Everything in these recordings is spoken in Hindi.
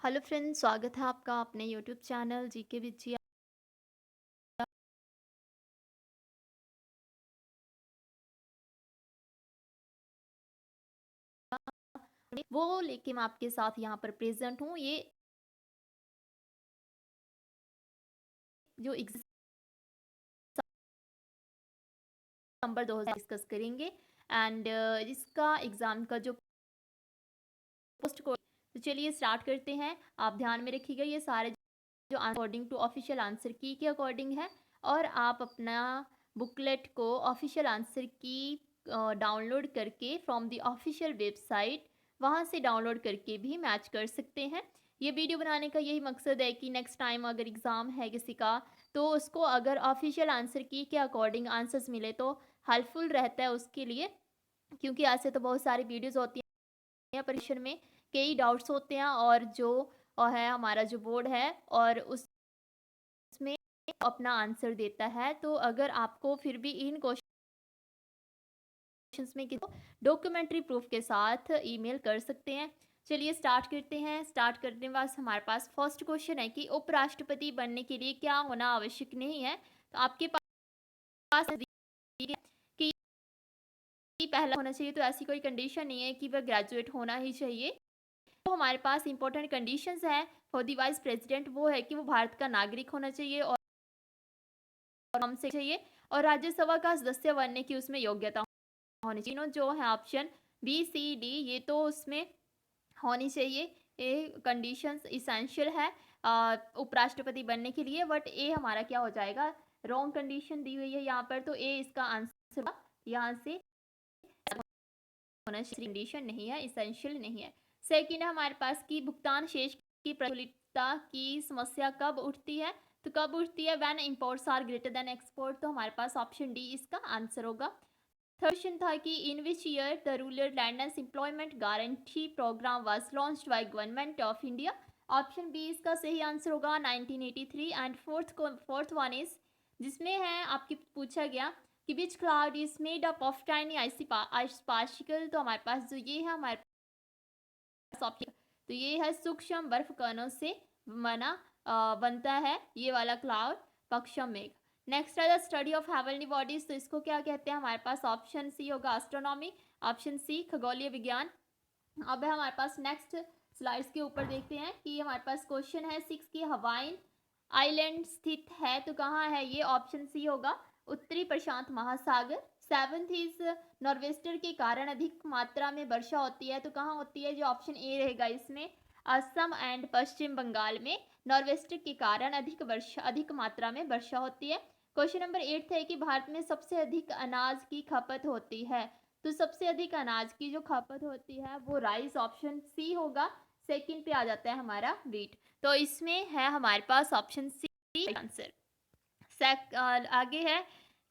हेलो फ्रेंड्स, स्वागत है आपका अपने यूट्यूब चैनल जीके विद जिया। वो लेके मैं आपके साथ यहाँ पर प्रेजेंट हूँ। ये जो एग्जाम नंबर 2000 डिस्कस करेंगे एंड इसका एग्ज़ाम का जो पोस्ट को, तो चलिए स्टार्ट करते हैं। आप ध्यान में रखिएगा, ये सारे जो अकॉर्डिंग टू ऑफिशियल आंसर की के अकॉर्डिंग है और आप अपना बुकलेट को ऑफिशियल आंसर की डाउनलोड करके फ्रॉम द ऑफिशियल वेबसाइट वहाँ से डाउनलोड करके भी मैच कर सकते हैं। ये वीडियो बनाने का यही मकसद है कि नेक्स्ट टाइम अगर एग्ज़ाम है किसी का, तो उसको अगर ऑफिशियल आंसर की के अकॉर्डिंग आंसर्स मिले तो हेल्पफुल रहता है उसके लिए। क्योंकि ऐसे तो बहुत सारी वीडियोज़ होती हैं परीक्षा में, कई डाउट्स होते हैं और जो है हमारा जो बोर्ड है और उसमें अपना आंसर देता है। तो अगर आपको फिर भी इन क्वेश्चंस में कि डॉक्यूमेंट्री प्रूफ के साथ ईमेल कर सकते हैं। चलिए स्टार्ट करते हैं। स्टार्ट करने के बाद हमारे पास फर्स्ट क्वेश्चन है कि उपराष्ट्रपति बनने के लिए क्या होना आवश्यक नहीं है। तो आपके पास कि पहला होना चाहिए, तो ऐसी कोई कंडीशन नहीं है कि वह ग्रेजुएट होना ही चाहिए। तो हमारे पास इंपॉर्टेंट कंडीशंस है फॉर द वाइस प्रेसिडेंट, वो है कि वो भारत का नागरिक होना चाहिए और हमसे चाहिए और राज्यसभा का सदस्य बनने की उसमें योग्यता होनी चाहिए। तीनों जो है ऑप्शन बी सी डी, ये तो उसमें होनी चाहिए। ये कंडीशंस इसेंशियल है उपराष्ट्रपति बनने के लिए, बट ए हमारा क्या हो जाएगा, रॉन्ग कंडीशन दी हुई है यहाँ पर, तो ए इसका आंसर यहाँ से होना चाहिए। कंडीशन नहीं है, इसेंशियल नहीं है। सेकंड है हमारे पास कि भुगतान शेष की प्रचलितता की समस्या कब उठती है। तो कब उठती है, when imports are greater than export. तो हमारे पास ऑप्शन डी इसका आंसर होगा। थर्ड क्वेश्चन था कि in which year the rural landless employment guarantee programme was launched by government of India. Option B इसका सही आंसर होगा 1983। एंड फोर्थ वन इज, जिसमें है आपकी पूछा गया कि which cloud is made up of tiny icy particle. तो हमारे पास जो ये है हमारे पास ऑप्शन, तो ये है सूक्ष्म बर्फ कणों से बना बनता है ये वाला क्लाउड, पक्षम मेघ। नेक्स्ट है the study of heavenly bodies. तो इसको क्या कहते हैं, हमारे पास ऑप्शन सी होगा एस्ट्रोनॉमी, ऑप्शन सी खगोलीय विज्ञान। अब है हमारे पास नेक्स्ट स्लाइड्स के ऊपर देखते हैं कि हमारे पास क्वेश्चन है 6 की हवाइन आइलैंड स्थित है। तो कहाँ है ये, ऑप्शन सी होगा उत्तरी प्रशांत महासागर। सेवंथ इज नॉर्वेस्टर के कारण अधिक मात्रा में वर्षा होती है। तो कहाँ होती है, जो ऑप्शन ए रहेगा इसमें, असम एंड पश्चिम बंगाल में नॉर्वेस्टर के कारण अधिक मात्रा में वर्षा होती है। क्वेश्चन नंबर 8 है कि भारत में सबसे अधिक अनाज की खपत होती है। तो सबसे अधिक अनाज की जो खपत होती है वो राइस, ऑप्शन सी होगा। सेकंड पे आ जाता है हमारा व्हीट। तो इसमें है हमारे पास ऑप्शन सी आंसर। आगे है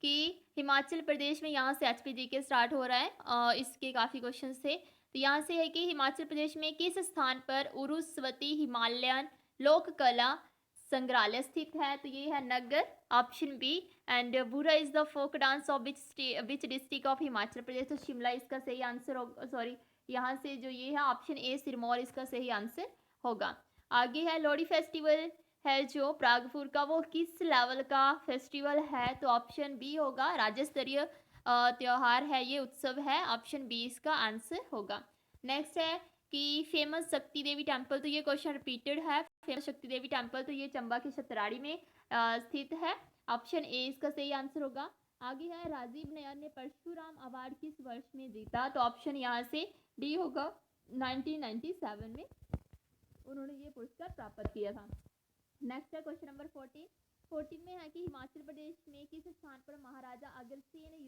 कि हिमाचल प्रदेश में, यहाँ से एचपीजी के स्टार्ट हो रहा है इसके काफ़ी क्वेश्चन थे। तो यहाँ से है कि हिमाचल प्रदेश में किस स्थान पर उरुस्वती हिमालयन लोक कला संग्रहालय स्थित है। तो ये है Nagar, option B. And Bura is the folk dance of which district of Himachal Pradesh. तो शिमला इसका सही आंसर होगा, सॉरी यहाँ से जो ये है ऑप्शन ए सिरमौर इसका सही आंसर होगा। आगे है लोहड़ी फेस्टिवल है जो प्रागपुर का, वो किस लेवल का फेस्टिवल है। तो ऑप्शन बी होगा राज्य स्तरीय त्योहार है, ये उत्सव है, ऑप्शन बी इसका आंसर होगा। नेक्स्ट है कि फेमस शक्ति देवी टेम्पल। तो ये क्वेश्चन रिपीटेड है। फेमस शक्ति देवी टेम्पल, तो ये चंबा के छतराड़ी में स्थित है, ऑप्शन ए इसका सही आंसर होगा। आगे है राजीव नयन ने परशुराम अवार्ड किस वर्ष में जीता। तो ऑप्शन यहाँ से डी होगा 1997 में उन्होंने ये पुरस्कार प्राप्त किया था। नेक्स्ट है क्वेश्चन नंबर 14 में है कि हिमाचल प्रदेश में किस स्थान पर महाराजा अग्रसेन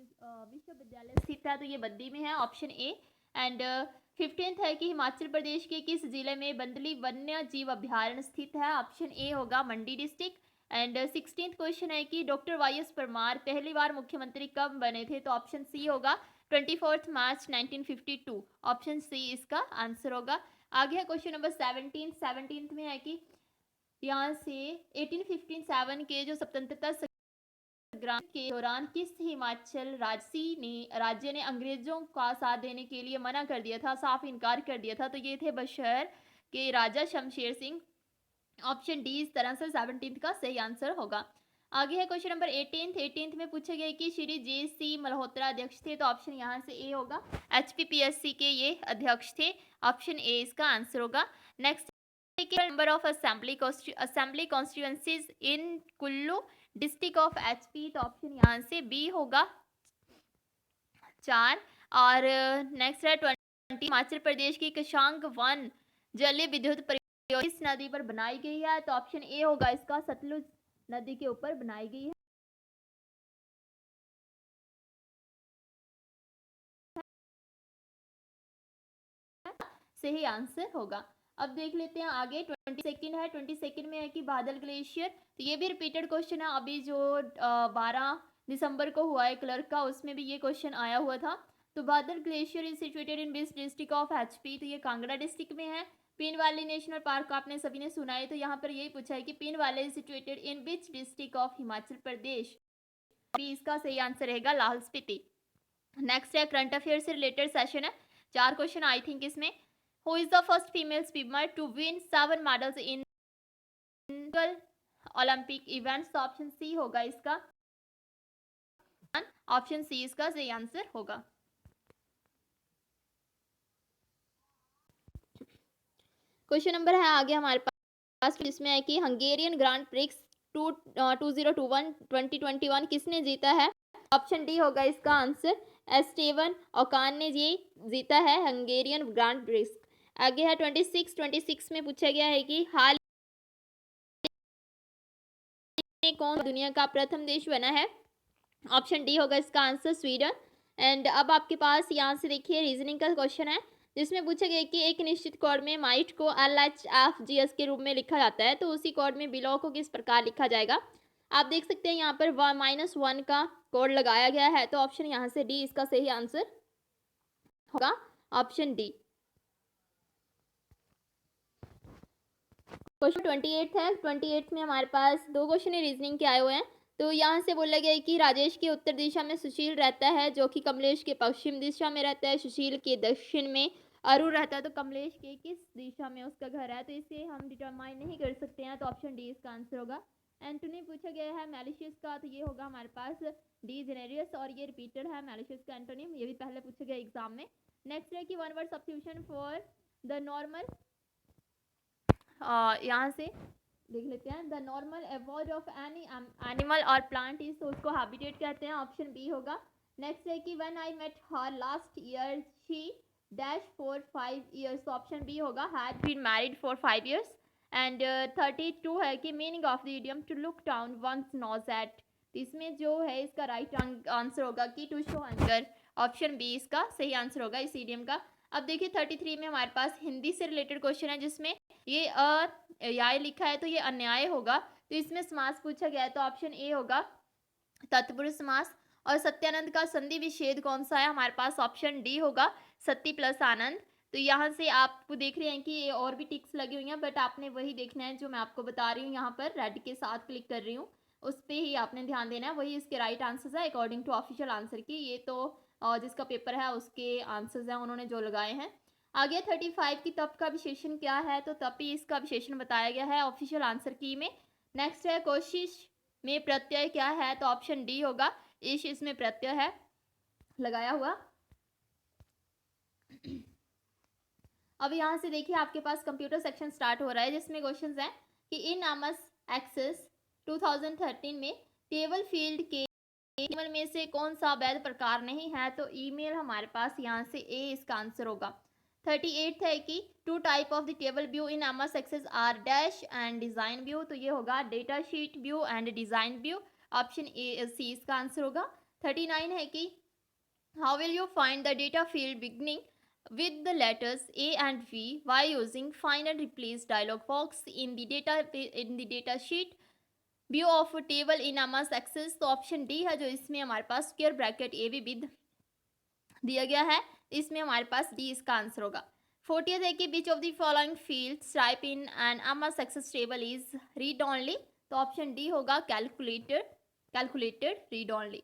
विश्वविद्यालय स्थित है। तो ये बद्दी में है, ऑप्शन ए। एंड 15th है कि हिमाचल प्रदेश के किस जिले में बंदली वन्य जीव अभ्यारण्य स्थित है, ऑप्शन ए होगा मंडी डिस्ट्रिक्ट। एंड 16th क्वेश्चन है कि डॉक्टर वाई एस परमार पहली बार मुख्यमंत्री कब बने थे। तो ऑप्शन सी होगा 24 मार्च 1952, ऑप्शन सी इसका आंसर होगा। आगे है क्वेश्चन नंबर 17th में है कि यहाँ से 1857 के जो स्वतंत्रता संग्राम के दौरान किस हिमाचल राज्य ने अंग्रेजों का साथ देने के लिए मना कर दिया था, साफ इनकार कर दिया था। तो ये थे बशर कि राजा शमशेर सिंह। ऑप्शन डी इस तरह से 17th का सही आंसर होगा। आगे है क्वेश्चन नंबर 18th में पूछा गया है कि श्री जे.सी. मल्होत्रा अध्यक्ष थे, तो ऑप्शन यहाँ से ए होगा। एचपीपीएससी के ये अध्यक्ष थे, ऑप्शन ए इसका आंसर होगा। Next, number of assembly constituencies in Kullu district of HP, तो ऑप्शन यहाँ से बी होगा 4। और नेक्स्ट है 20, हिमाचल प्रदेश की कशांग वन जलीय विद्युत परियोजना किस नदी पर बनाई गई है, तो ऑप्शन ए होगा इसका, सतलुज नदी के ऊपर बनाई गई है। सही आंसर होगा। अब देख लेते हैं आगे 22nd है। 22nd में है कि बादल ग्लेशियर, तो ये भी रिपीटेड क्वेश्चन है। अभी जो 12 दिसंबर को हुआ है क्लर्क का, उसमें भी ये क्वेश्चन आया हुआ था। तो बादल glacier is situated in which district of HP, तो ये कांगड़ा डिस्ट्रिक्ट में है। पिन वैली नेशनल पार्क आपने सभी ने सुना है, तो यहाँ पर यही पूछा है कि Pin valley is situated in which district of Himachal Pradesh, भी इसका सही आंसर रहेगा लाहौल स्पीति। नेक्स्ट है करंट अफेयर से रिलेटेड सेशन है, 4 क्वेश्चन आई थिंक इसमें। Who is the first female swimmer to win 7 medals in Olympic events, option C होगा इसका, ऑप्शन सी इसका सही आंसर होगा। क्वेश्चन नंबर है आगे हमारे पास, जिसमें है कि हंगेरियन ग्रांड प्रिक्स 2021 किसने जीता है, ऑप्शन डी होगा इसका आंसर, एस्टेवन ओकान ने ये जीता है हंगेरियन ग्रांड प्रिक्स। आगे है 26 में पूछा गया है कि हाल में कौन दुनिया का प्रथम देश बना है, ऑप्शन डी होगा इसका आंसर, स्वीडन। एंड अब आपके पास यहाँ से देखिए रीजनिंग का क्वेश्चन है, जिसमें पूछा गया कि एक निश्चित कोड में माइट को LHFGS के रूप में लिखा जाता है, तो उसी कोड में बिलो को किस प्रकार लिखा जाएगा। आप देख सकते हैं यहाँ पर -1 का कोड लगाया गया है, तो ऑप्शन यहाँ से डी इसका सही आंसर होगा, ऑप्शन डी। क्वेश्चन 28 है। 28 में हमारे पास 2 क्वेश्चन रीजनिंग के आए हुए हैं। तो यहाँ से बोला गया है कि राजेश के उत्तर दिशा में सुशील रहता है, जो कि कमलेश के पश्चिम दिशा में रहता है। सुशील के दक्षिण में अरुण रहता है, तो कमलेश के किस दिशा में उसका घर है, तो इसे हम डिटरमाइन नहीं कर सकते हैं, तो ऑप्शन डी इसका आंसर होगा। एंटोनी पूछा गया है मैलिशियस का, तो ये होगा हमारे पास डी जेनेरियस, और ये रिपीटेड है मैलिशियस का एंटोनिम, ये भी पहले पूछा गया एग्जाम में। नेक्स्ट है कि one word substitution for the normal, यहाँ से देख लेते हैं, the normal award of any animal और प्लांट इज, तो उसको हैबिटेट कहते हैं, ऑप्शन बी होगा। नेक्स्ट है कि when I met her last year she dash for 5 years, तो ऑप्शन बी होगा, had been married for 5 years। And 32 है कि meaning of the idiom to look down one's nose at, इसमें जो है इसका राइट आंसर होगा कि to show hunger, option B इसका सही आंसर होगा इस इडियम का। अब देखिए 33 में हमारे पास हिंदी से रिलेटेड क्वेश्चन है, जिसमें ये अन्याय लिखा है, तो ये अन्याय होगा, तो इसमें समास पूछा गया है, तो ऑप्शन ए होगा तत्पुरुष समास। और सत्यानंद का संधि विच्छेद कौन सा है हमारे पास, ऑप्शन डी होगा, सत्य प्लस आनंद। तो यहाँ से आपको देख रहे हैं कि ये और भी टिक्स लगी हुई हैं, बट आपने वही देखना है जो मैं आपको बता रही हूँ, यहाँ पर रेड के साथ क्लिक कर रही हूँ, उस पर ही आपने ध्यान देना है, वही इसके राइट आंसर्स है अकॉर्डिंग टू ऑफिशियल आंसर की। ये तो जिसका पेपर है उसके आंसर्स हैं, उन्होंने जो लगाए हैं। आगे 35 की तप का विशेषण क्या है, तो तपी इसका विशेषण बताया गया है ऑफिशियल आंसर की में। नेक्स्ट है कोशिश में प्रत्यय क्या है, तो ऑप्शन डी होगा, ईश इसमें प्रत्यय है लगाया हुआ। अब यहाँ से देखिए आपके पास कंप्यूटर सेक्शन स्टार्ट हो रहा है, जिसमें क्वेश्चंस हैं कि इन आमस एक्सेस 2013 में टेबल फील्ड के ईमेल में से कौन सा वैध प्रकार नहीं है, तो ईमेल हमारे पास यहाँ से ए इसका आंसर होगा। 38 है कि 2 type of the table view in MS Access are dash and design view, तो ये होगा data sheet view and design view, option A C इसका आंसर होगा। 39 है कि how will you find the data field beginning with the letters A and V while using find and replace dialog box in the data sheet view of table in MS Access, तो ऑप्शन डी है जो इसमें हमारे पास स्क्वायर ब्रैकेट ए भी विद दिया गया है, इसमें हमारे पास डी इसका आंसर होगा। 40th है कि which of the following fields type in an MS Access table is read only, तो ऑप्शन डी होगा calculated read only.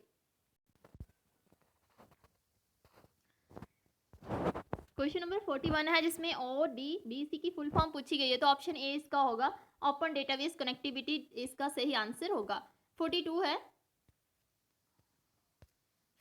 Question number 41 है जिसमें ओ डी बी सी की फुल फॉर्म पूछी गई है, तो ऑप्शन ए इसका होगा, ओपन डेटाबेस कनेक्टिविटी इसका सही आंसर होगा। 42 है,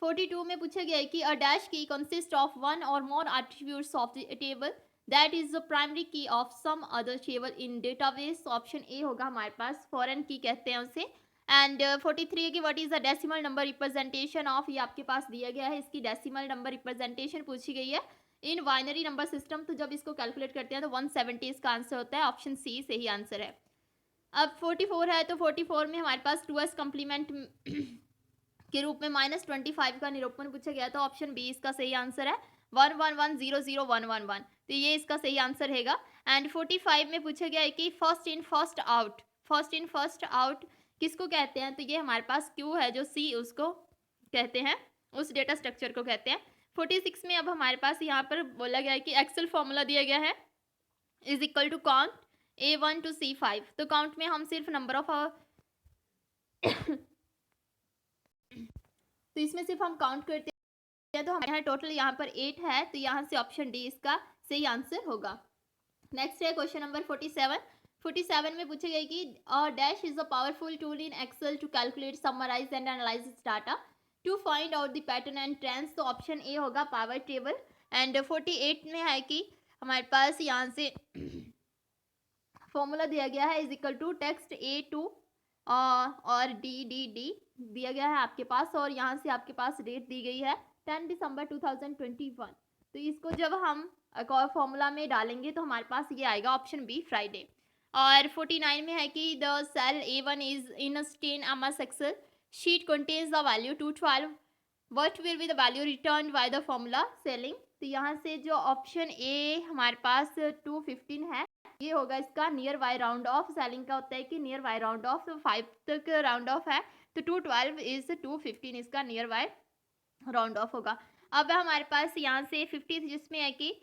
42 में पूछा गया है कि a dash key consist of one or more attributes of the table that is the primary key of some other table in database. Option A होगा हमारे पास, फॉरेन की कहते हैं उसे। एंड 43 है कि what is the decimal number representation of, ये आपके पास दिया गया है, इसकी डेसिमल नंबर रिप्रेजेंटेशन पूछी गई है इन बाइनरी नंबर सिस्टम। तो जब इसको कैलकुलेट करते हैं तो 170 इसका आंसर होता है, ऑप्शन सी सही आंसर है। अब 44 है, तो 44 में हमारे पास 2s कम्प्लीमेंट के रूप में -25 का निरूपण पूछा गया, तो ऑप्शन बी इसका सही आंसर है, 111000111, तो ये इसका सही आंसर रहेगा। एंड 45 में पूछा गया है कि first in first out, first in first out किसको कहते हैं, तो ये हमारे पास क्यू है जो सी उसको कहते हैं, उस डेटा स्ट्रक्चर को कहते हैं। 46 में अब हमारे पास यहाँ पर बोला गया है कि एक्सेल फॉर्मूला दिया गया है is equal to count A1 to C5, तो काउंट में हम सिर्फ नंबर ऑफ तो इसमें सिर्फ हम काउंट करते हैं, तो हमारे यहाँ टोटल यहाँ पर 8 है, तो यहाँ से ऑप्शन डी इसका सही आंसर होगा। नेक्स्ट है क्वेश्चन नंबर 47। 47 में पूछा गया कि dash is a powerful tool in Excel to calculate, summarise and analyse data to find out the pattern and trends, तो ऑप्शन ए होगा पावर टेबल। एंड 48 में है कि हमारे पास यहाँ से फॉर्मूला दिया गया है is equal to text A2 और डी दिया गया है आपके पास, और यहाँ से आपके पास डेट दी गई है 10 दिसंबर 2021, तो इसको जब हम फॉर्मूला में डालेंगे तो हमारे पास ये आएगा ऑप्शन बी फ्राइडे। और 49 में है कि the cell A1 is in a 10 MS Excel sheet contains the value 212, what will be the value return by the formula ceiling, तो यहाँ से जो ऑप्शन ए हमारे पास 215 है, ये होगा इसका near by round of. Selling का होता है कि नियर बाय राउंड ऑफ, तो 5 तक राउंड ऑफ है, तो 212 इज 215 इसका नियर बाय राउंड ऑफ होगा। अब हमारे पास यहाँ से 50 जिसमें है कि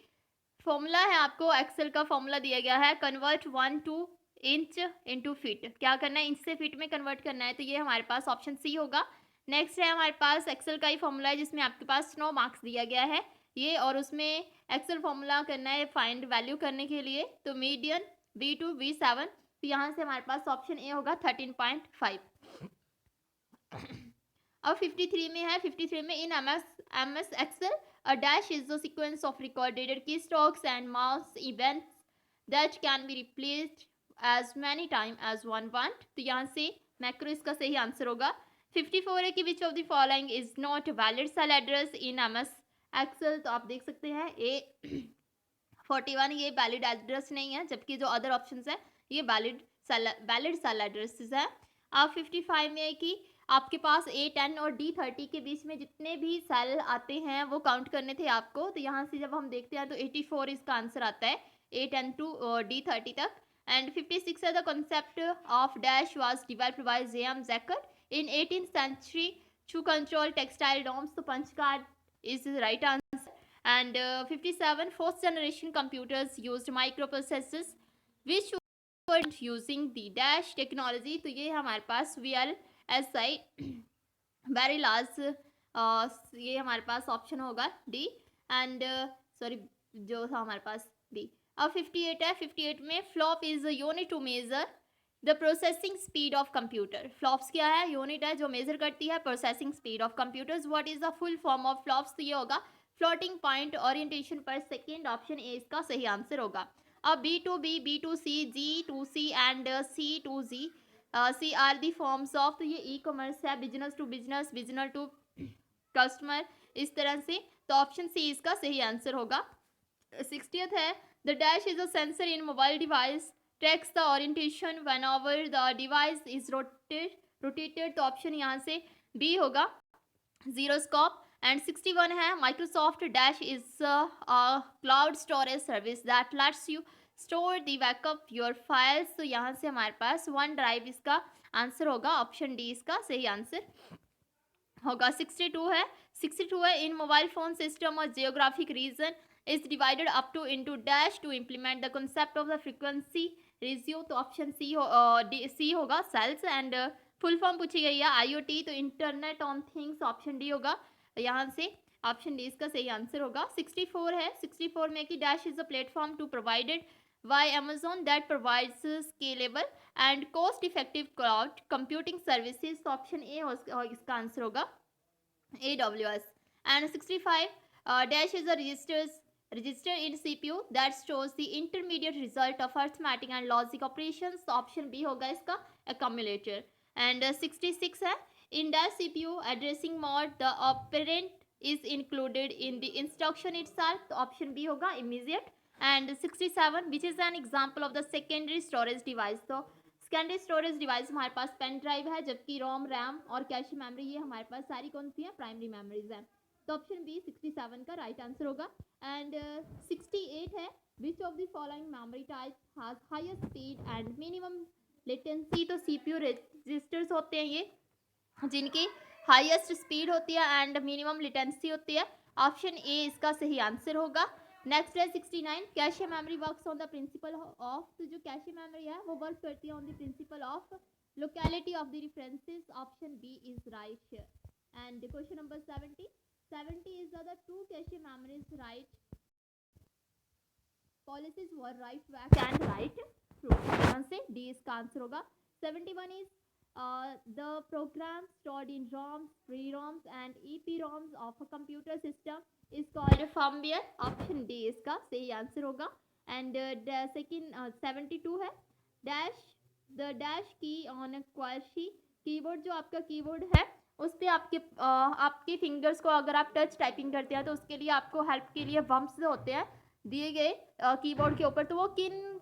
फॉर्मूला है, आपको एक्सेल का फॉर्मूला दिया गया है, convert 1 to inch into feet, क्या करना है, इंच से फीट में कन्वर्ट करना है, तो ये हमारे पास ऑप्शन सी होगा। नेक्स्ट है हमारे पास एक्सेल का ही फॉर्मूला है जिसमें आपके पास 9 मार्क्स दिया गया है ये, और उसमें एक्सेल फॉर्मूला करना है फाइंड वैल्यू करने के लिए, तो मीडियन B2 B7, तो यहाँ से हमारे पास ऑप्शन ए होगा 13.5। अब 53 में है, 53 में इन MS Excel a dash is the sequence of recorded keystrokes and mouse events that can be replaced as many time as one want, तो यहाँ से मैक्रो इसका सही आंसर होगा। 54 है कि which of the following is not valid cell address in MS Excel, तो आप देख सकते हैं ए 41 ये वैलिड एड्रेस नहीं है, जबकि जो अदर ऑप्शंस है ये वैलिड सेल एड्रेसेस है। अब 55 में है कि आपके पास A10 और D30 के बीच में जितने भी सेल आते हैं वो काउंट करने थे आपको, तो यहाँ से जब हम देखते हैं तो 84 इसका आंसर आता है A10 टू D30 तक। एंड 56 है the concept of dash was developed by J.M. Zacher in 18th century to control textile norms, तो punch card is the right answer. And 57 fourth generation computers used microprocessors which were using the dash technology, तो ये हमारे पास VLSI वेरी लार्ज, ये हमारे पास ऑप्शन होगा डी। एंड सॉरी जो था हमारे पास डी। अब 58 है, 58 में flop is unit to measure the processing speed of computer, flops क्या है, यूनिट है जो मेजर करती है processing speed of computers. What is the full form of flops, तो ये होगा floating point orientation per second, option A इसका सही आंसर होगा। अब B2B, B2C, G2C and C2Z C are the forms of, तो ये ई कॉमर्स है, business to business, business to customer, इस तरह से, तो ऑप्शन सी इसका सही आंसर होगा। 60th है the dash is a sensor in mobile device tracks the orientation whenever the device is rotated, तो ऑप्शन यहाँ से बी होगा जीरोस्कोप। एंड 61 है Microsoft dash is cloud storage service that let's you store the backup your files, तो यहाँ से हमारे पास वन ड्राइव इसका आंसर होगा, ऑप्शन डी इसका सही आंसर होगा। 62 है इन मोबाइल फोन सिस्टम और geographic reason is divided up to into dash to implement the concept of the frequency ratio, तो ऑप्शन सी होगा सेल्स। एंड फुल फॉर्म पूछी गई है IoT, तो internet on things, option D होगा यहाँ से। ऑप्शन डी इसका सही आंसर होगा। 64 है, 64 में कि dash is a platform to provided by Amazon that provides scalable and cost effective cloud computing services. तो ऑप्शन ए इसका आंसर होगा AWS. And 65 dash is a register in CPU that stores the intermediate result of arithmetic and logic operations. तो option B होगा इसका accumulator. And 66 है in dash CPU addressing mode the operand is included in the instruction itself. तो option B होगा immediate. And 67 which is an example of the secondary storage device. तो सेकेंडरी स्टोरेज डिवाइस हमारे पास पेन ड्राइव है, जबकि रोम, रैम और कैश मेमोरी ये हमारे पास सारी कौन सी है, प्राइमरी मेमोरीज हैं। तो ऑप्शन बी 67 का राइट आंसर होगा। एंड 68 है विच of the following memory type has highest speed and minimum latency. तो सीपीयू रजिस्टर्स होते हैं ये जिनकी हाईएस्ट स्पीड होती है एंड मिनिमम लेटेंसी होती है। ऑप्शन ए इसका सही आंसर होगा। नेक्स्ट है 69 cache memory works on the principle of. तो जो कैशे मेमोरी है वो वर्क करती है on the principle of locality of the references. Option B is right here. And question number 70 is the two cache memories write policies were write back and write through. यहाँ से डी इसका आंसर होगा। 71 is the program stored in ROMs, pre-ROMs and EPROMs of a computer system is called firmware. Option D इसका सही आंसर होगा। And the second 72 है the dash key on a QWERTY keyboard. जो आपका कीबोर्ड है उस पर आपके फिंगर्स को अगर आप टच टाइपिंग करते हैं तो उसके लिए आपको हेल्प के लिए बम्प्स होते हैं दिए गए कीबोर्ड के ऊपर। तो वो किन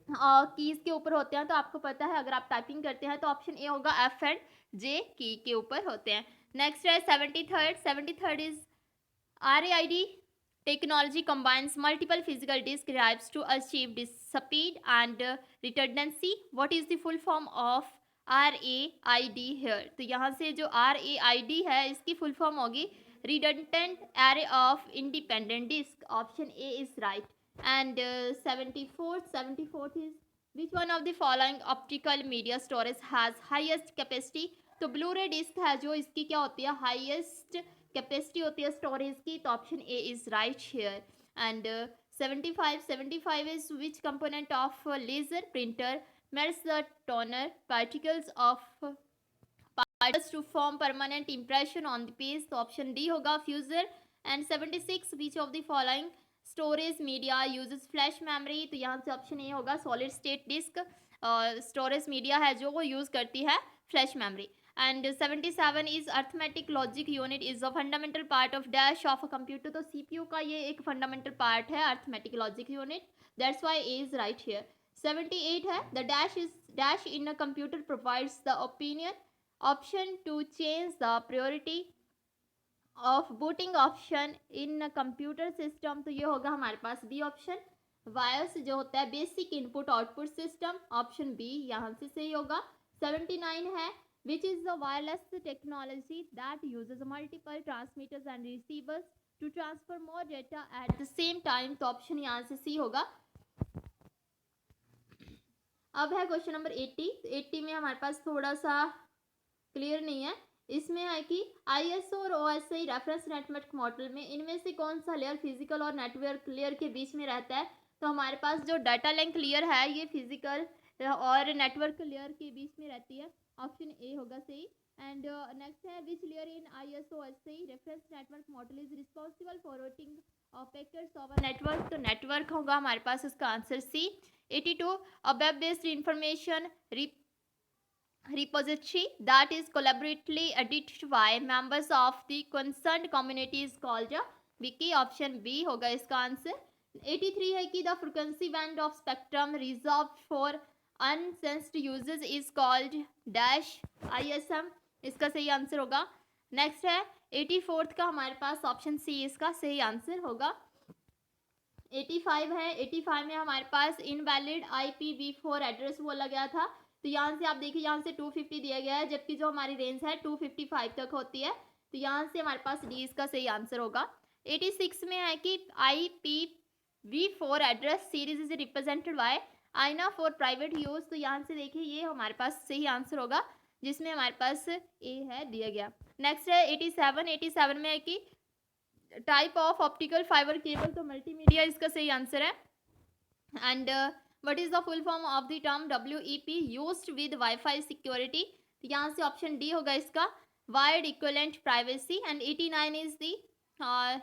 कीज के ऊपर होते हैं तो आपको पता है अगर आप टाइपिंग करते हैं तो ऑप्शन ए होगा एफ एंड जे की के ऊपर होते हैं। नेक्स्ट है 73rd is RAID technology combines multiple physical disk drives to achieve this speed and redundancy. What is the full form of RAID here? तो यहाँ से जो RAID है इसकी फुल फॉर्म होगी redundant array of independent disk. Option A is right. And 74th is which one of the following optical media storage has highest capacity? तो ब्लू रे डिस्क है जो इसकी क्या होती है, हाईएस्ट कैपेसिटी होती है स्टोरेज की। तो option A is right here. And 75 is which component of laser printer melts the toner particles of particles to form permanent impression on the page। तो ऑप्शन डी होगा fuser. And 76 which of the following storage media uses flash memory. तो यहाँ से ऑप्शन ए होगा solid state disk storage media है जो वो यूज़ करती है flash memory. And 77 is arithmetic logic unit is a fundamental part of dash of a computer. तो सीपीयू का ये एक फंडामेंटल पार्ट है arithmetic logic unit, that's why A is right here. 78 है the dash in a computer provides the opinion option to change the priority of booting option in computer system. तो ये होगा हमारे पास बी ऑप्शन। वायर्स जो होता है basic input output system. Option B यहाँ से सही होगा। 79 है which is the wireless technology that uses multiple transmitters and receivers to transfer more data at the same time. तो ऑप्शन यहाँ से सी होगा। अब है क्वेश्चन नंबर 80 में हमारे पास थोड़ा सा क्लियर नहीं है। इसमें है कि ISO और OSI रेफरेंस नेटवर्क मॉडल में इनमें से कौन सा लेयर फिजिकल और नेटवर्क लेयर के बीच में रहता है। तो हमारे पास जो डाटा लिंक लेयर है ये फिजिकल और नेटवर्क लेयर के बीच में रहती है। ऑप्शन ए होगा सही। एंड नेक्स्ट है which layer in ISO OSI reference network model is responsible for routing of packets of a network. तो नेटवर्क होगा हमारे पास इसका answer C. 82 a web based information repository that is collaboratively edited by members of the concerned community is called a wiki। Option B होगा इसका आंसर। 83 है कि the frequency band of spectrum reserved for unlicensed users is called dash ISM। इसका सही आंसर होगा। नेक्स्ट है 84th का हमारे पास ऑप्शन सी इसका सही आंसर होगा। 85 है 85 में हमारे पास इनवैलिड IPv4 एड्रेस बोला गया था। तो यहाँ से आप देखिए यहाँ से 250 दिया गया है जबकि जो हमारी रेंज है 255 तक होती है। तो यहाँ से हमारे पास डी इसका सही आंसर होगा। 86 में है कि IPv4 address series is represented by आइना फॉर प्राइवेट यूज। तो यहाँ से देखिए ये हमारे पास सही आंसर होगा जिसमें हमारे पास ए है दिया गया। नेक्स्ट है 87 में है कि type of optical fibre cable, तो मल्टीमीडिया इसका सही आंसर है। And what is the full form of the term WEP used with wifi security, तो यहाँ से ऑप्शन डी होगा इसका, wired equivalent privacy. And 89 is the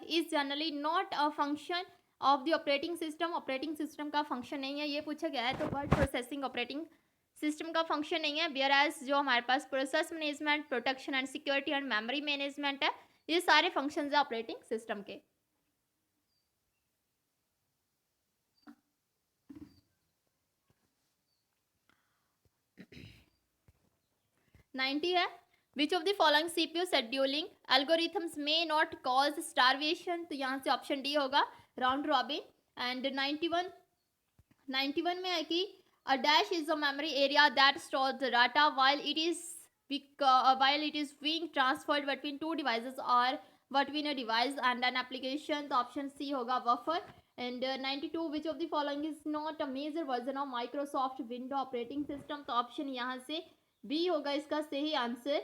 is generally not a function of the operating system, operating system का फंक्शन नहीं है, ये पूछा गया है, तो वर्ड प्रोसेसिंग ऑपरेटिंग सिस्टम का फंक्शन नहीं है। वेयर एज जो हमारे पास process management, protection and security and memory management है, ये सारे फंक्शंस है ऑपरेटिंग सिस्टम के। 90 है, विच of the following CPU scheduling algorithms may not cause starvation, तो यहाँ से ऑप्शन डी होगा, राउंड रॉबिन। एंड 91 में है कि a dash is a memory area that store the data while it is being transferred between two devices or between a device and an application, तो ऑप्शन सी होगा buffer. And 92 which of the following is not a major version of Microsoft window operating system, तो ऑप्शन यहाँ से बी होगा इसका सही आंसर,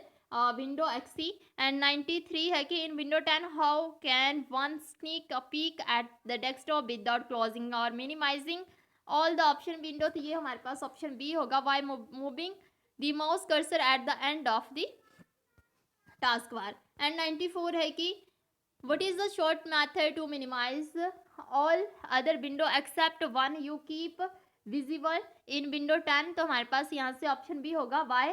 विंडो XE। एंड 93 है कि in window 10 how can one sneak a peek at the desktop without closing or minimizing all the option window, तो ये हमारे पास ऑप्शन बी होगा, by moving the mouse cursor at the end of the task bar. And 94 है कि what is the short method to minimize all other window except one you keep visible in window 10, तो हमारे पास यहाँ से ऑप्शन बी होगा, by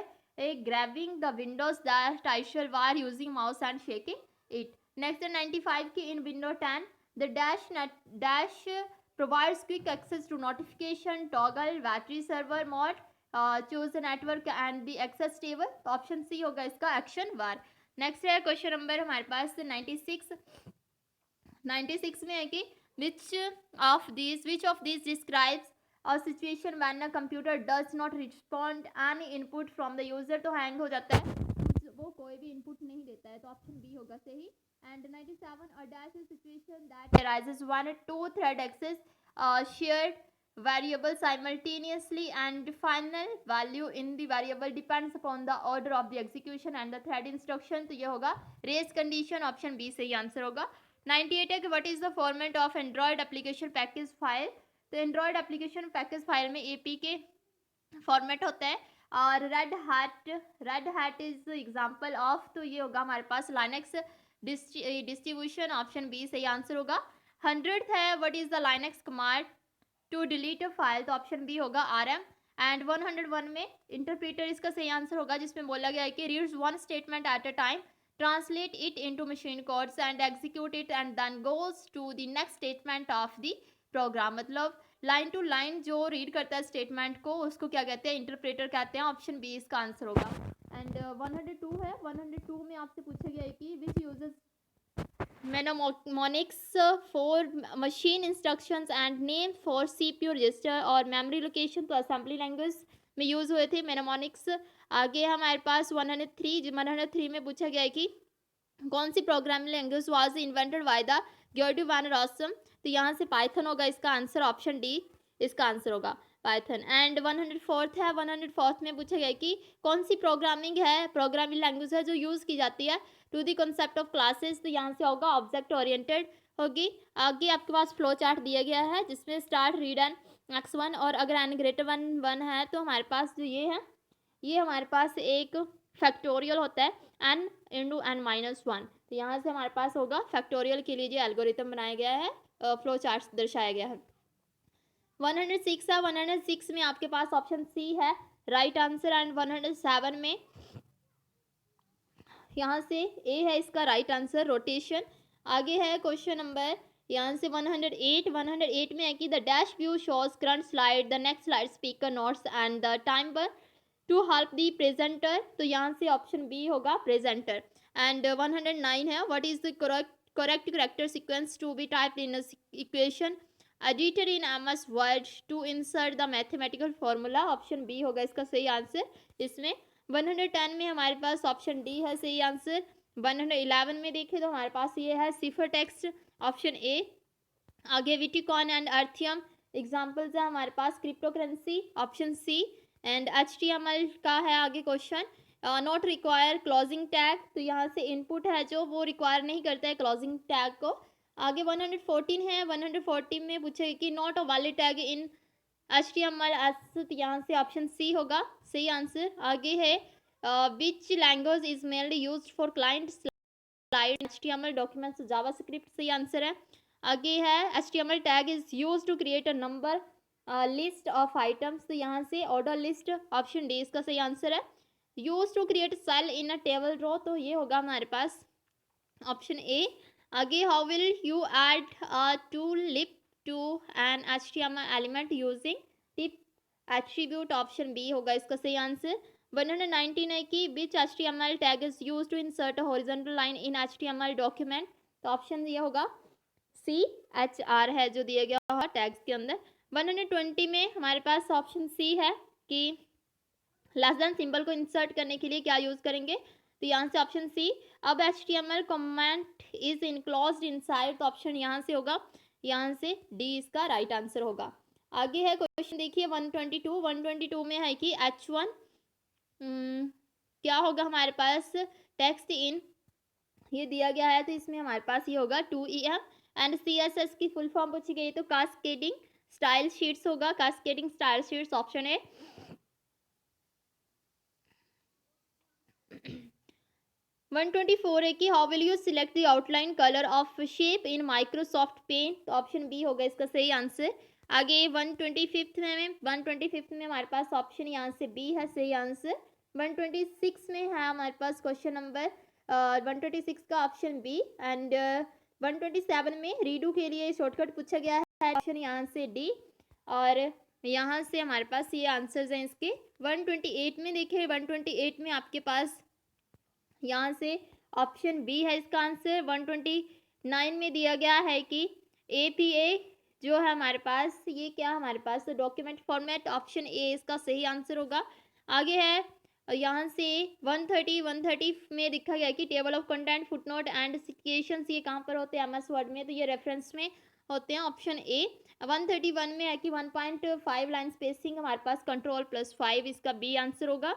grabbing the windows that title while using mouse and shaking it। next 95 की in window 10 the dash provides quick access to notification, toggle battery server mode, choose the network and the access table, तो ऑप्शन सी होगा इसका एक्शन बार। नेक्स्ट है क्वेश्चन नंबर हमारे पास 96 में है कि which of this describes a situation when a computer does not respond any input from the user, तो हैंग हो जाता है, वो कोई भी इनपुट नहीं देता है, तो ऑप्शन बी होगा सही। And 97 a dash is situation that arises when two thread access shared variable simultaneously and final value in the variable depends upon the order of the execution and the thread instruction, तो ये होगा रेस कंडीशन, ऑप्शन बी सही आंसर होगा। 98 है कि what is the format of Android application package file, तो एंड्रॉयड एप्लीकेशन पैकेज फाइल में APK फॉर्मेट होता है, और red hat is example of, तो ये होगा हमारे पास लाइनेक्स डिस्ट्रीब्यूशन, ऑप्शन बी सही आंसर होगा। 100 है what is the Linux command to delete a file, तो ऑप्शन बी होगा RM। एंड 101 में इंटरप्रेटर इसका सही आंसर होगा, जिसमें बोला गया है कि reads one statement at a time, translate it into machine codes and execute it and then goes to the next statement of the program, मतलब लाइन टू लाइन जो रीड करता है स्टेटमेंट को, उसको क्या कहते हैं, इंटरप्रेटर कहते हैं, ऑप्शन बी इसका आंसर होगा। एंड 102 है, 102 में आपसे पूछा गया है कि which uses mnemonics for machine instructions and name for CPU register और memory location, तो assembly language में यूज़ हुए थे mnemonics। आगे हमारे पास 103 में पूछा गया है कि कौन सी programming language was invented by the Guido van Rossum, तो यहाँ से पाइथन होगा इसका आंसर, ऑप्शन डी इसका आंसर होगा पाइथन। एंड 104 है, 104 में पूछा गया कि कौन सी प्रोग्रामिंग लैंग्वेज है जो यूज़ की जाती है to the concept of classes, तो यहाँ से होगा ऑब्जेक्ट ओरिएंटेड होगी। आगे आपके पास फ्लो चार्ट दिया गया है, जिसमें स्टार्ट रीड एन x1 और अगर n ग्रेटर 1 है, तो हमारे पास जो ये हमारे पास एक फैक्टोरियल होता है n इंटू n-1, तो यहाँ से हमारे पास होगा फैक्टोरियल के लिए जो एल्गोरिथम बनाया गया है, फ्लो चार्ट दर्शाया गया है। 106 है, 106 में आपके पास ऑप्शन सी है राइट आंसर। एंड 107 में यहाँ से ए है इसका राइट आंसर, रोटेशन। आगे है क्वेश्चन नंबर यहाँ से 108 में है कि the dash view shows current slide, the next slide speaker notes and the timer to help the presenter, तो यहाँ से ऑप्शन बी होगा प्रेजेंटर। एंड 109 है what is the correct character sequence to be typed in equation editor in MS Word to insert the mathematical formula, option B होगा इसका सही आंसर इसमें। 110 में हमारे पास ऑप्शन डी है सही आंसर। 111 में देखें तो हमारे पास ये है सिफर टेक्स्ट, ऑप्शन ए। आगे विटिकॉन एंड अर्थियम एग्जांपल्स है हमारे पास, crypto currency, option C. And HTML का है आगे question, not require closing tag, तो यहाँ से इनपुट है जो वो रिक्वायर नहीं करता है क्लोजिंग टैग को। आगे 114 है, 114 में पूछेगा कि not a valid tag in HTML S, तो यहाँ से ऑप्शन सी होगा सही आंसर। आगे है which language is mainly used for client slide HTML documents, JavaScript सही आंसर है। आगे है HTML tag is used to create a number list of items, तो यहाँ से ऑर्डर लिस्ट, ऑप्शन डी इसका सही आंसर है। Use to create cell in a table row, तो ये होगा हमारे पास ऑप्शन ए। आगे how will you add tooltip to an HTML element using tip attribute, option B होगा इसका सही आंसर। 119 है कि which HTML tag is use to insert a horizontal line in HTML document, तो ऑप्शन ये होगा सी, HR है जो दिया गया होगा टैग्स के अंदर। 120 में हमारे पास ऑप्शन सी है कि लेस देन सिंबल को इंसर्ट करने के लिए क्या यूज करेंगे, तो यहाँ से ऑप्शन सी। अब HTML comment is enclosed inside, तो ऑप्शन यहाँ से होगा, यहाँ से डी इसका राइट आंसर होगा। आगे है क्वेश्चन देखिए 122, 122 में है कि H1 क्या होगा हमारे पास टेक्स्ट इन, ये दिया गया है तो इसमें हमारे पास ये होगा 2EM एंड CSS की फुल फॉर्म पूछी गई तो कास्केडिंग स्टाइल शीट्स होगा, कास्केडिंग स्टाइल शीट्स ऑप्शन है। 124 है कि how will you select the outline colour of shape in Microsoft Paint, तो ऑप्शन बी होगा इसका सही आंसर। आगे 125 में हमारे पास ऑप्शन यहाँ से बी है सही आंसर। 126 में है हमारे पास क्वेश्चन नंबर 126 का ऑप्शन बी एंड 127 में रीडू के लिए शॉर्टकट पूछा गया है, ऑप्शन यहाँ से डी, और यहाँ से हमारे पास ये आंसर्स हैं इसके। 128 में देखिए 128 में आपके पास यहाँ से ऑप्शन बी है इसका आंसर। 129 में दिया गया है कि APA जो है हमारे पास ये क्या हमारे पास डॉक्यूमेंट फॉर्मेट, ऑप्शन ए इसका सही आंसर होगा। आगे है यहाँ से 130 में लिखा गया कि table of content footnote and citations ये कहाँ पर होते हैं MS वर्ड में, तो ये रेफरेंस में होते हैं, ऑप्शन ए। 131 में है कि 1.5 लाइन स्पेसिंग हमारे पास Ctrl+5 इसका बी आंसर होगा।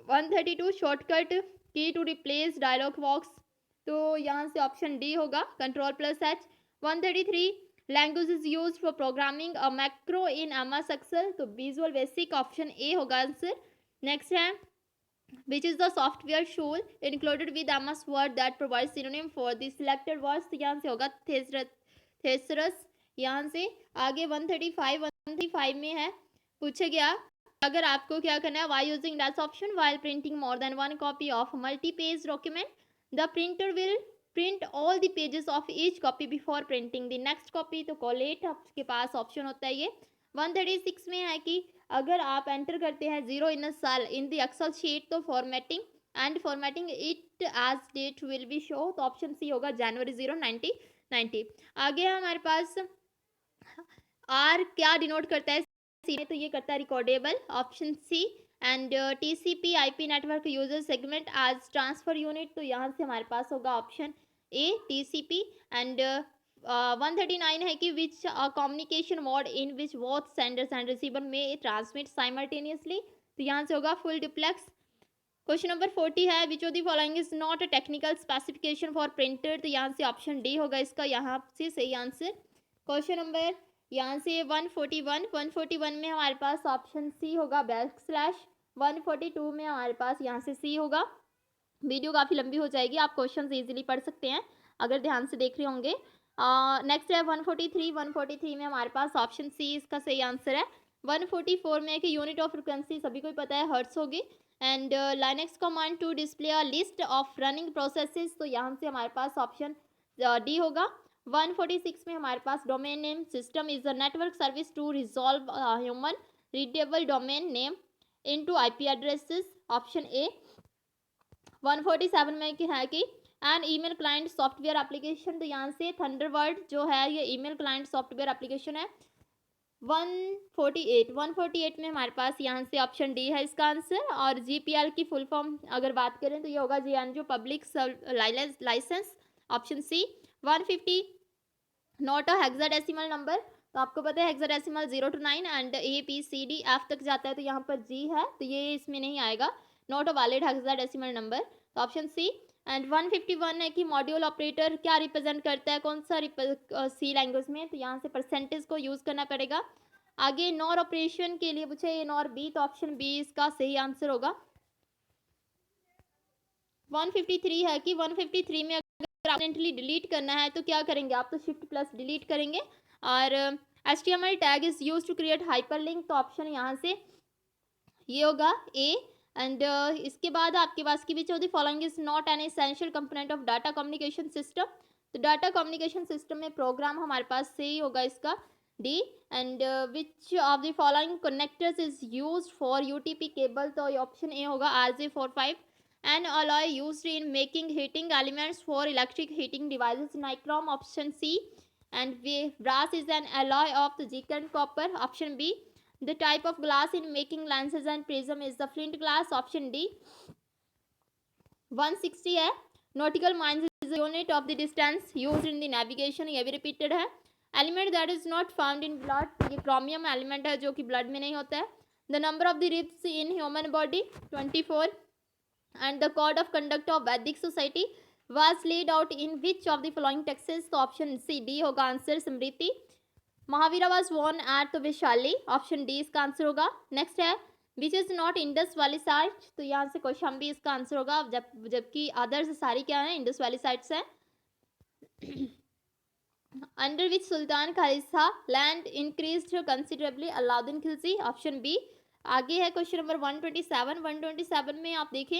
132 शॉर्टकट की टू रिप्लेस डायलॉग बॉक्स, तो यहाँ से ऑप्शन डी होगा Ctrl+H। 133 language is use for programming a macro in MS Excel, तो विजुअल बेसिक ऑप्शन ए होगा आंसर। नेक्स्ट है which is the software tool included with MS Word that provide synonym for the selected words, तो यहाँ से होगा थेसरस। यहाँ से आगे 135 में है पूछा गया अगर आपको क्या करना है why using dash option while printing more than one copy of multi page document, the printer will print all the pages of each copy before printing the next copy, तो कोलेट आपके पास ऑप्शन होता है ये। 136 में है कि अगर आप एंटर करते हैं 0 in a cell in the Excel sheet तो formatting it as date will be show, तो ऑप्शन सी होगा January 0, 1990। आगे हमारे पास आर क्या डिनोट करता है, तो ये करता है recordable, option C. And TCP IP network user segment as transfer unit, तो यहाँ से हमारे पास होगा ऑप्शन ए TCP। एंड 139 है कि which communication mode in which both senders and receiver में ट्रांसमिट साइमल्टेनियसली, तो यहाँ से होगा फुल डुप्लेक्स। क्वेश्चन नंबर 40 है विच of the following is not a technical specification for printer, तो यहाँ से ऑप्शन डी होगा इसका यहाँ से सही आंसर। क्वेश्चन नंबर यहाँ से 141 में हमारे पास ऑप्शन सी होगा /। 142 में हमारे पास यहाँ से सी होगा। वीडियो काफ़ी लंबी हो जाएगी, आप क्वेश्चन इजीली पढ़ सकते हैं अगर ध्यान से देख रहे होंगे। नेक्स्ट है 143 में हमारे पास ऑप्शन सी इसका सही आंसर है। 144 में कि यूनिट ऑफ फ्रिक्वेंसी सभी को ही पता है हर्ट्स होगी। And Linux command to display a list of running processes, तो यहाँ से हमारे पास ऑप्शन डी होगा। 146 में हमारे पास domain name system is a network service to resolve human readable domain name into IP addresses, option A. 147 में है कि an email client software application, तो यहाँ से थंडरबर्ड जो है ये ईमेल क्लाइंट सॉफ्टवेयर एप्लीकेशन है। 148 में हमारे पास यहाँ से ऑप्शन डी है इसका आंसर। और GPL की फुल फॉर्म अगर बात करें तो ये होगा GNU public license, option C. 150 not a hexadecimal number, तो आपको पता है हेक्साडेसिमल 0 to 9 एंड ABCDF तक जाता है, तो यहाँ पर जी है तो ये इसमें नहीं आएगा। Not a valid hexadecimal number, तो ऑप्शन सी। एंड 151 है कि मॉड्यूल ऑपरेटर क्या रिप्रेजेंट करता है, कौन सा सी लैंग्वेज में, तो यहाँ से परसेंटेज को यूज़ करना पड़ेगा। आगे नॉर ऑपरेशन के लिए पूछे ए नॉर बी, तो ऑप्शन बी इसका सही आंसर होगा। 153 है कि 153 में अगर आपने डिलीट करना है तो क्या करेंगे आप, तो शिफ्ट प्लस डिलीट करेंगे। और HTML tag is use to create hyperlink, तो ऑप्शन यहाँ से ये होगा ए। एंड इसके बाद आपके पास की which of the following is not an essential component of data communication system, तो डाटा कम्युनिकेशन सिस्टम में प्रोग्राम हमारे पास सही होगा इसका डी। And which of the following connectors is use for UTP cable, तो ऑप्शन ए होगा RJ45। An alloy used in making heating elements for electric heating devices, nichrome, option C। and brass is an alloy of the zinc and copper, option B। the type of glass in making lenses and prism is the flint glass, option D। 160 है nautical miles is the unit of the distance used in the navigation, ये भी repeated है। element that is not found in blood, ये chromium element है जो कि blood में नहीं होता है। the number of the ribs in human body 24। and the code of conduct of Vedic society was laid out in which of the following texts, तो ऑप्शन सी डी होगा answer, Smriti. Mahavira was born at Vaishali, option D इसका आंसर होगा। नेक्स्ट है which is not Indus Valley site, तो यहाँ से कौशाम्बी इसका आंसर होगा, जबकि अदर्स सारी क्या है, इंडस वैली साइट्स हैं। Under which sultan khalisa land increased considerably, Alauddin Khilji, option B. आगे है क्वेश्चन नंबर 127। 127 में आप देखें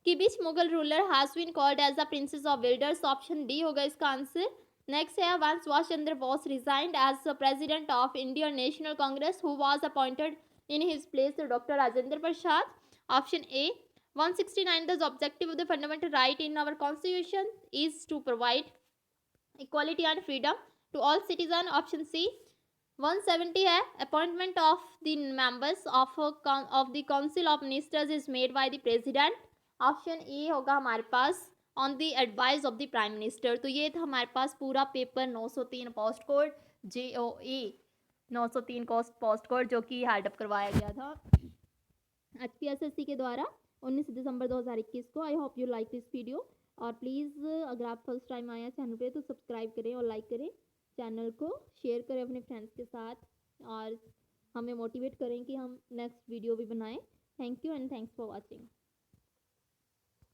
कि which Mughal ruler has been called as the princes of builders, option D होगा इसका आंसर। नेक्स्ट है one Subhash Chandra Bose resigned as president of Indian National Congress, who was appointed in his place, doctor Rajendra Prasad, option A. 169 the objective of the fundamental right in our constitution is to provide equality and freedom to all citizen, option C. 170 है appointment of the members of the council of ministers is made by the president, option A होगा हमारे pass on the advice of the prime minister. तो ये था हमारे पास पूरा paper 903 post code JOE 903 post code जो कि हेल्डअप करवाया गया था HPSSC के द्वारा 19 दिसंबर 2021 को। I hope you like this video, और प्लीज़ अगर आप फर्स्ट टाइम आए हैं चैनल पे तो सब्सक्राइब करें और लाइक करें, चैनल को शेयर करें अपने फ्रेंड्स के साथ, और हमें मोटिवेट करें कि हम नेक्स्ट वीडियो भी बनाएं। Thank you and thanks for watching.